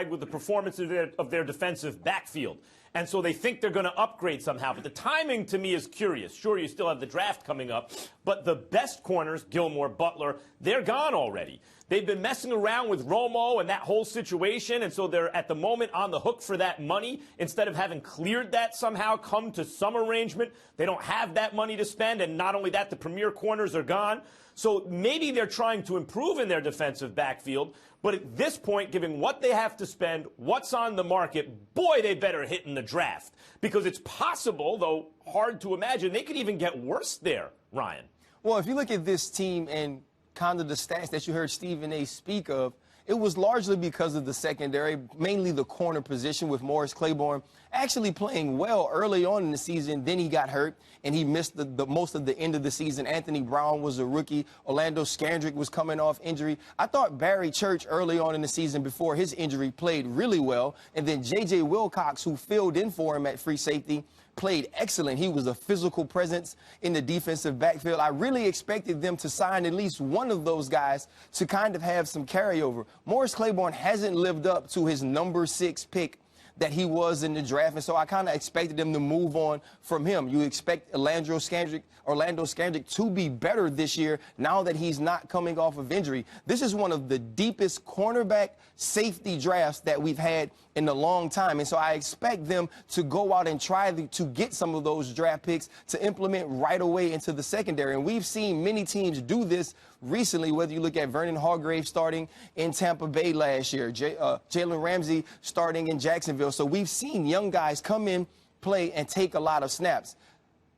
with the performance of their defensive backfield. And so they think they're going to upgrade somehow. But the timing, to me, is curious. Sure, you still have the draft coming up, but the best corners, Gilmore, Butler, they're gone already. They've been messing around with Romo and that whole situation, and so they're at the moment on the hook for that money. Instead of having cleared that somehow, come to some arrangement, they don't have that money to spend, and not only that, the premier corners are gone. So maybe they're trying to improve in their defensive backfield, but at this point, given what they have to spend, what's on the market, boy, they better hit in the draft. Because it's possible, though hard to imagine, they could even get worse there, Ryan. Well, if you look at this team and kind of the stats that you heard Stephen A. speak of, it was largely because of the secondary, mainly the corner position with Morris Claiborne actually playing well early on in the season. Then he got hurt, and he missed the most of the end of the season. Anthony Brown was a rookie. Orlando Scandrick was coming off injury. I thought Barry Church early on in the season before his injury played really well. And then J.J. Wilcox, who filled in for him at free safety, played excellent. He was a physical presence in the defensive backfield. I really expected them to sign at least one of those guys to kind of have some carryover. Morris Claiborne hasn't lived up to his number 6 pick that he was in the draft, and so I kind of expected them to move on from him. You expect Orlando Scandrick to be better this year now that he's not coming off of injury. This is one of the deepest cornerback safety drafts that we've had in a long time, and so I expect them to go out and try to get some of those draft picks to implement right away into the secondary. And we've seen many teams do this recently, whether you look at Vernon Hargrave starting in Tampa Bay last year, Jalen Ramsey starting in Jacksonville. So we've seen young guys come in, play, and take a lot of snaps.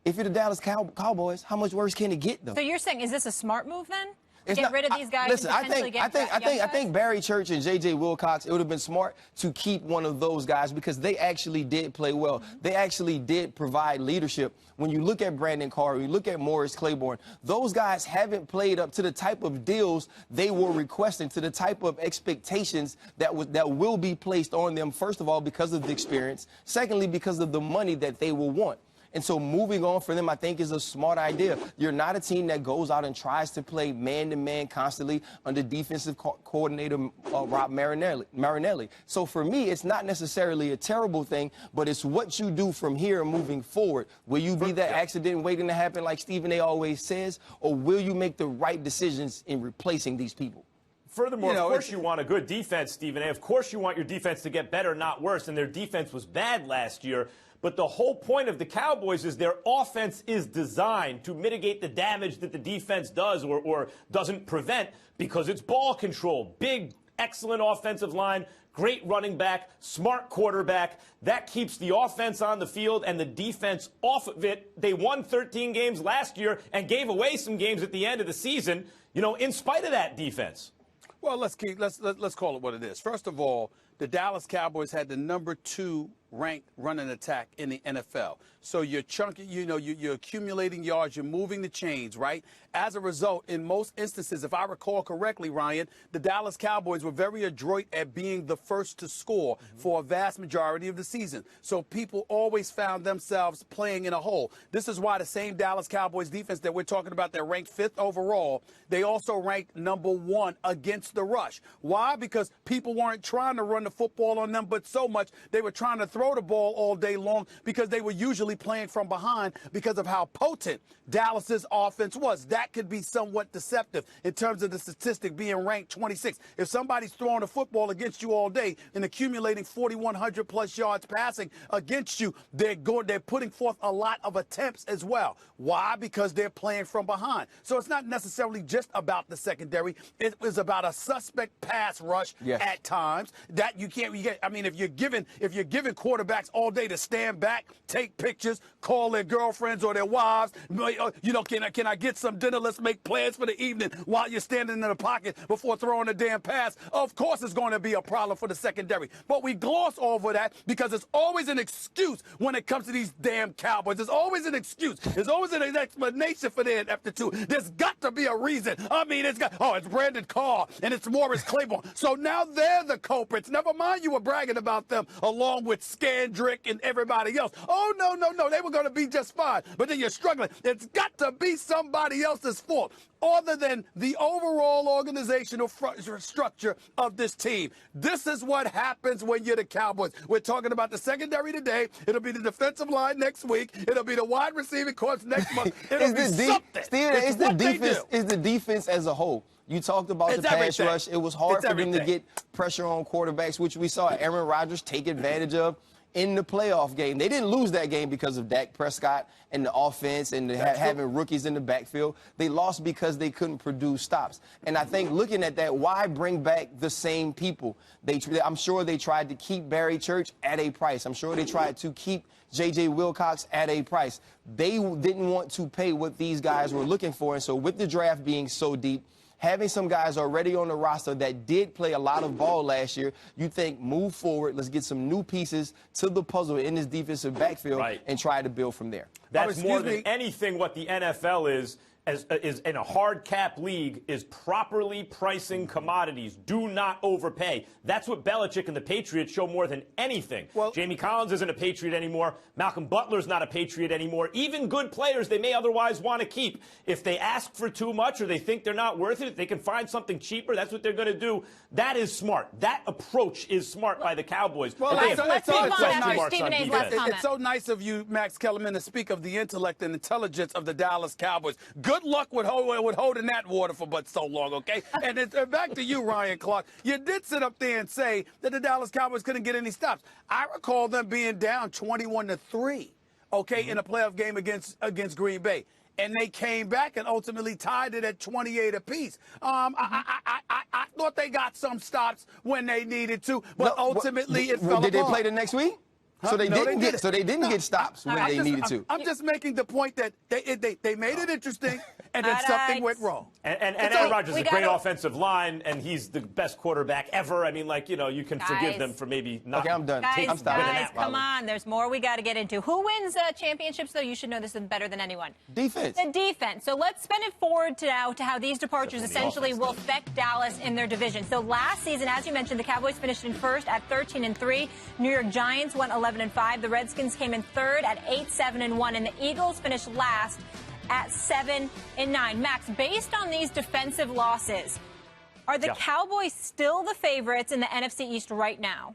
If you're the Dallas Cowboys, how much worse can it get, though? So you're saying, is this a smart move then? It's get rid of these guys. Listen, and I think Barry Church and J.J. Wilcox, it would have been smart to keep one of those guys because they actually did play well. They actually did provide leadership. When you look at Brandon Carr, you look at Morris Claiborne, those guys haven't played up to the type of deals they were requesting, to the type of expectations that will be placed on them, first of all, because of the experience, secondly, because of the money that they will want. And so moving on for them, I think, is a smart idea. You're not a team that goes out and tries to play man-to-man constantly under defensive coordinator Rob Marinelli. So for me, it's not necessarily a terrible thing, but it's what you do from here moving forward. Will you be that accident waiting to happen like Stephen A. always says, or will you make the right decisions in replacing these people? Furthermore, of course you want a good defense, Stephen A. Of course you want your defense to get better, not worse, and their defense was bad last year. But the whole point of the Cowboys is their offense is designed to mitigate the damage that the defense does or doesn't prevent because it's ball control. Big, excellent offensive line, great running back, smart quarterback. That keeps the offense on the field and the defense off of it. They won 13 games last year and gave away some games at the end of the season, in spite of that defense. Well, let's call it what it is. First of all, the Dallas Cowboys had the number 2 ranked running attack in the NFL. So you're chunking, you're accumulating yards, you're moving the chains, right? As a result, in most instances, if I recall correctly, Ryan, the Dallas Cowboys were very adroit at being the first to score for a vast majority of the season. So people always found themselves playing in a hole. This is why the same Dallas Cowboys defense that we're talking about, they're ranked 5th overall, they also ranked number 1 against the rush. Why? Because people weren't trying to run the football on them, but so much they were trying to throw the ball all day long because they were usually playing from behind because of how potent Dallas's offense was. That could be somewhat deceptive in terms of the statistic being ranked 26. If somebody's throwing a football against you all day and accumulating 4,100 plus yards passing against you, they're putting forth a lot of attempts as well. Why? Because they're playing from behind. So it's not necessarily just about the secondary. It was about a suspect pass rush at times that you can't get. I mean, if you're giving quarterbacks all day to stand back, take pictures, call their girlfriends or their wives, can I get some dinner? Let's make plans for the evening while you're standing in the pocket before throwing a damn pass. Of course it's going to be a problem for the secondary. But we gloss over that because it's always an excuse when it comes to these damn Cowboys. There's always an excuse. There's always an explanation for their ineptitude. There's got to be a reason. I mean, it's Brandon Carr and it's Morris Claiborne. So now they're the culprits. Never mind you were bragging about them along with Scandrick and everybody else. Oh, no. They were going to be just fine. But then you're struggling. It's got to be somebody else's fault. other than the overall organizational structure of this team. This is what happens when you're the Cowboys. We're talking about the secondary today. It'll be the defensive line next week. It'll be the wide receiving corps next month. It'll be something. Steven, it's the defense. It's the defense as a whole. You talked about the pass rush. It was hard for them to get pressure on quarterbacks, which we saw Aaron Rodgers take advantage of in the playoff game. They didn't lose that game because of Dak Prescott and the offense and having rookies in the backfield. They lost because they couldn't produce stops. And I think looking at that, why bring back the same people? I'm sure they tried to keep Barry Church at a price. I'm sure they tried to keep J.J. Wilcox at a price. They didn't want to pay what these guys were looking for. And so with the draft being so deep, having some guys already on the roster that did play a lot of ball last year, you think move forward, let's get some new pieces to the puzzle in this defensive backfield and try to build from there. That's more than anything what the NFL is in a hard cap league is properly pricing commodities. Do not overpay. That's what Belichick and the Patriots show more than anything. Well, Jamie Collins isn't a Patriot anymore. Malcolm Butler's not a Patriot anymore. Even good players they may otherwise want to keep. If they ask for too much or they think they're not worth it, if they can find something cheaper, that's what they're going to do. That is smart. That approach is smart by the Cowboys. Well, let's move on after Stephen A's last comment. It's so nice of you, Max Kellerman, to speak of the intellect and intelligence of the Dallas Cowboys. Good luck with holding that water for but so long, okay? And back to you, Ryan Clark. You did sit up there and say that the Dallas Cowboys couldn't get any stops. I recall them being down 21-3, okay, in a playoff game against Green Bay. And they came back and ultimately tied it at 28 apiece. I thought they got some stops when they needed to, but ultimately it fell apart. Did they play the next week? So they didn't get stops when they needed to. I'm just making the point that they made it interesting, and then something went wrong. And Aaron Rodgers is a great offensive line, and he's the best quarterback ever. I mean, like, you know, you can forgive them for maybe not. Okay, I'm done. I'm stopping. Guys, come on. There's more we got to get into. Who wins championships, though? You should know this better than anyone. Defense. The defense. So let's spin it forward to now to how these departures essentially will affect Dallas in their division. So last season, as you mentioned, the Cowboys finished in first at 13-3. New York Giants went 11-5. The Redskins came in third at 8-7-1, and the Eagles finished last at 7-9. Max, based on these defensive losses, are the Cowboys still the favorites in the NFC East right now?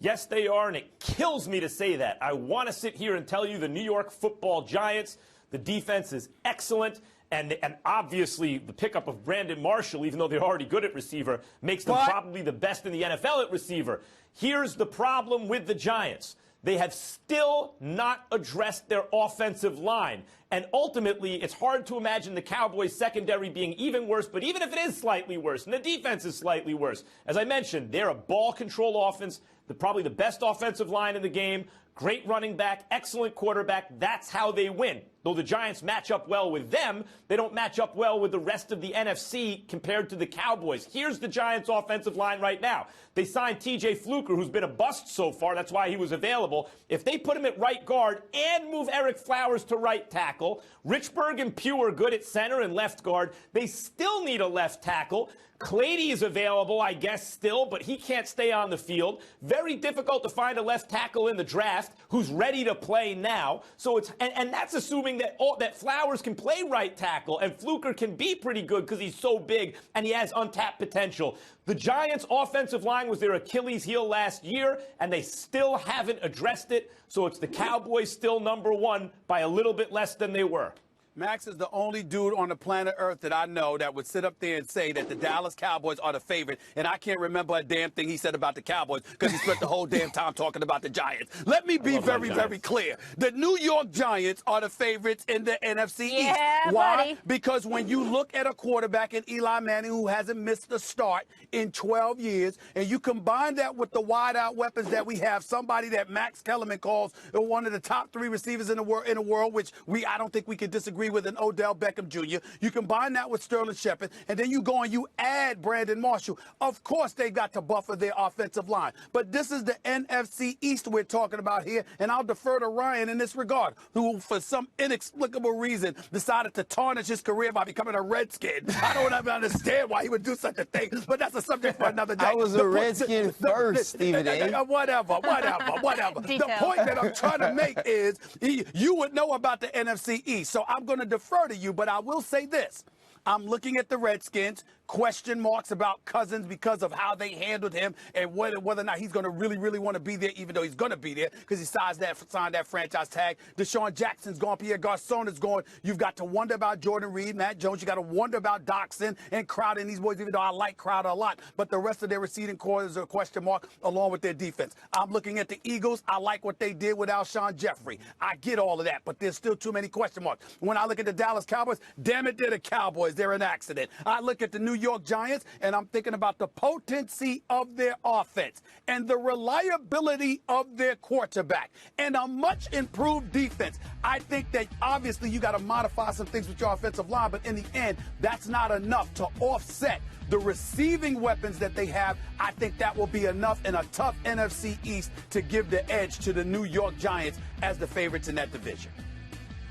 Yes, they are, and it kills me to say that. I want to sit here and tell you the New York Football Giants, the defense is excellent. And obviously, the pickup of Brandon Marshall, even though they're already good at receiver, makes them probably the best in the NFL at receiver. Here's the problem with the Giants. They have still not addressed their offensive line. And ultimately, it's hard to imagine the Cowboys' secondary being even worse. But even if it is slightly worse, and the defense is slightly worse, as I mentioned, they're a ball control offense, probably the best offensive line in the game, great running back, excellent quarterback. That's how they win. Though the Giants match up well with them, they don't match up well with the rest of the NFC compared to the Cowboys. Here's the Giants' offensive line right now. They signed T.J. Fluker, who's been a bust so far. That's why he was available. If they put him at right guard and move Eric Flowers to right tackle, Richburg and Pugh are good at center and left guard. They still need a left tackle. Clady is available, I guess, still, but he can't stay on the field. Very difficult to find a left tackle in the draft who's ready to play now. So it's and that's assuming that Flowers can play right tackle and Fluker can be pretty good because he's so big and he has untapped potential. The Giants' offensive line was their Achilles heel last year, and they still haven't addressed it. So it's the Cowboys still #1 by a little bit less than they were. Max is the only dude on the planet Earth that I know that would sit up there and say that the Dallas Cowboys are the favorite, and I can't remember a damn thing he said about the Cowboys because he spent the whole damn time talking about the Giants. Let me be very, very clear. The New York Giants are the favorites in the NFC East. Why? Buddy. Because when you look at a quarterback in Eli Manning who hasn't missed a start in 12 years, and you combine that with the wide-out weapons that we have, somebody that Max Kellerman calls one of the top 3 receivers in the world, which I don't think we could disagree with an Odell Beckham Jr. You combine that with Sterling Shepard, and then you go and you add Brandon Marshall. Of course, they got to buffer their offensive line. But this is the NFC East we're talking about here, and I'll defer to Ryan in this regard, who, for some inexplicable reason, decided to tarnish his career by becoming a Redskin. I don't ever understand why he would do such a thing, but that's a subject for another day. I was a Redskin first, Stephen A. Whatever. The point that I'm trying to make is you would know about the NFC East, so I'm going to defer to you, but I will say this. I'm looking at the Redskins, question marks about Cousins because of how they handled him and whether or not he's going to really want to be there, even though he's going to be there because he signed that franchise tag. Deshaun Jackson's gone. Pierre Garçon is gone. You've got to wonder about Jordan Reed, Matt Jones. You got to wonder about Doxson and Crowder and these boys, even though I like Crowder a lot. But the rest of their receiving core is a question mark along with their defense. I'm looking at the Eagles. I like what they did with Alshon Jeffrey. I get all of that, but there's still too many question marks. When I look at the Dallas Cowboys, damn it, they're the Cowboys. They're an accident. I look at the New York Giants, and I'm thinking about the potency of their offense and the reliability of their quarterback and a much improved defense. I think that obviously you got to modify some things with your offensive line, but in the end, that's not enough to offset the receiving weapons that they have. I think that will be enough in a tough NFC East to give the edge to the New York Giants as the favorites in that division.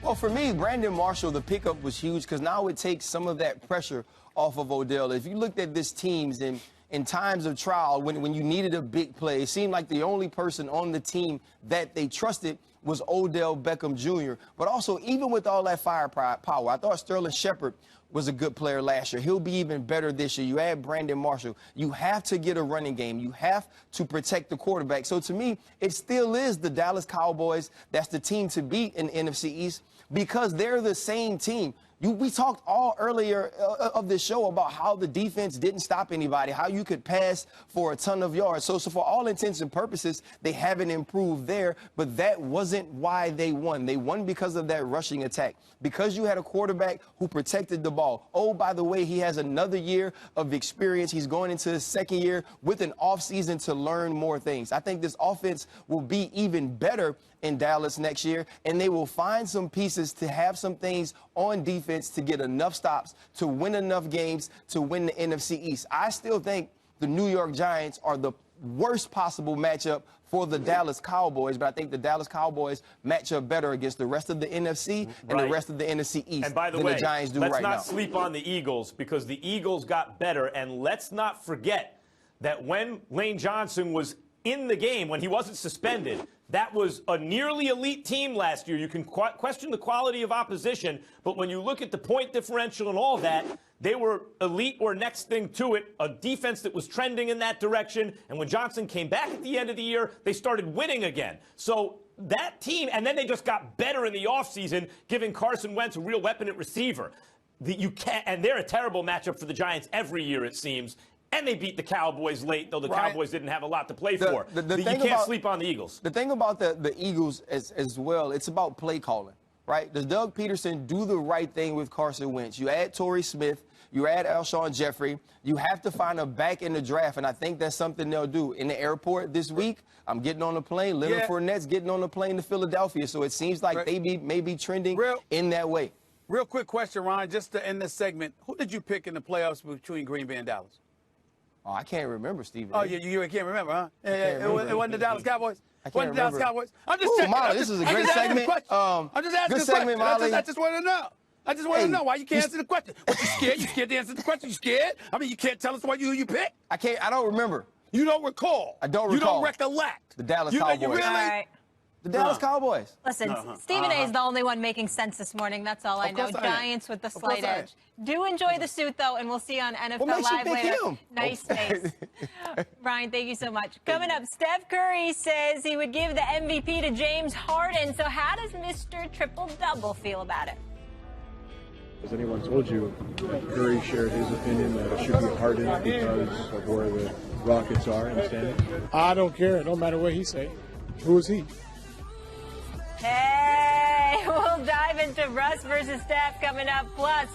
Well, for me, Brandon Marshall, the pickup was huge because now it takes some of that pressure off of Odell. If you looked at this team's in times of trial, when you needed a big play, it seemed like the only person on the team that they trusted was Odell Beckham Jr. But also, even with all that firepower, I thought Sterling Shepard was a good player last year. He'll be even better this year. You add Brandon Marshall. You have to get a running game. You have to protect the quarterback. So to me, it still is the Dallas Cowboys that's the team to beat in the NFC East because they're the same team. We talked all earlier of this show about how the defense didn't stop anybody, how you could pass for a ton of yards. So for all intents and purposes, they haven't improved there, but that wasn't why they won. They won because of that rushing attack, because you had a quarterback who protected the ball. Oh, by the way, he has another year of experience. He's going into his second year with an offseason to learn more things. I think this offense will be even better in Dallas next year, and they will find some pieces to have some things on defense to get enough stops, to win enough games, to win the NFC East. I still think the New York Giants are the worst possible matchup for the Dallas Cowboys, but I think the Dallas Cowboys match up better against the rest of the NFC and the rest of the NFC East and by the than way, the Giants do let's right now. not sleep on the Eagles because the Eagles got better, and let's not forget that when Lane Johnson was in the game, when he wasn't suspended, that was a nearly elite team last year. You can question the quality of opposition, but when you look at the point differential and all that, they were elite or next thing to it, a defense that was trending in that direction. And when Johnson came back at the end of the year, they started winning again. So that team, and then they just got better in the offseason, giving Carson Wentz a real weapon at receiver. And they're a terrible matchup for the Giants every year, it seems. And they beat the Cowboys late, though the Cowboys didn't have a lot to play for. You can't sleep on the Eagles. The thing about the Eagles as well, it's about play calling, right? Does Doug Peterson do the right thing with Carson Wentz? You add Torrey Smith, you add Alshon Jeffrey. You have to find a back in the draft, and I think that's something they'll do. In the airport this week, I'm getting on the plane. Leonard Fournette's getting on the plane to Philadelphia, so it seems like they may be trending in that way. Real quick question, Ryan, just to end this segment. Who did you pick in the playoffs between Green Bay and Dallas? Oh, I can't remember, Stephen. Oh, you can't remember, huh? It wasn't the Dallas Cowboys? Wasn't the Dallas Cowboys? I'm just checking. Molly, this is a great segment. I'm just asking good segment, Molly. I just want to know. I just want to know why you can't answer the question. What, you scared? You scared to answer the question? You scared? I mean, you can't tell us who you picked? I don't remember. You don't recall. I don't recall. You don't recollect. The Dallas Cowboys. You really? All right. The Dallas Cowboys. Listen, Stephen A. is the only one making sense this morning. That's all I know. Giants with the slight edge. Do enjoy the suit, though, and we'll see you on NFL Live later. Nice face. Ryan, thank you so much. Coming up, Steph Curry says he would give the MVP to James Harden. So how does Mr. Triple-Double feel about it? Has anyone told you that Curry shared his opinion that it should be Harden because of where the Rockets are in the standings? I don't care. It don't matter what he say. Who is he? Hey, we'll dive into Russ versus Steph coming up. Plus,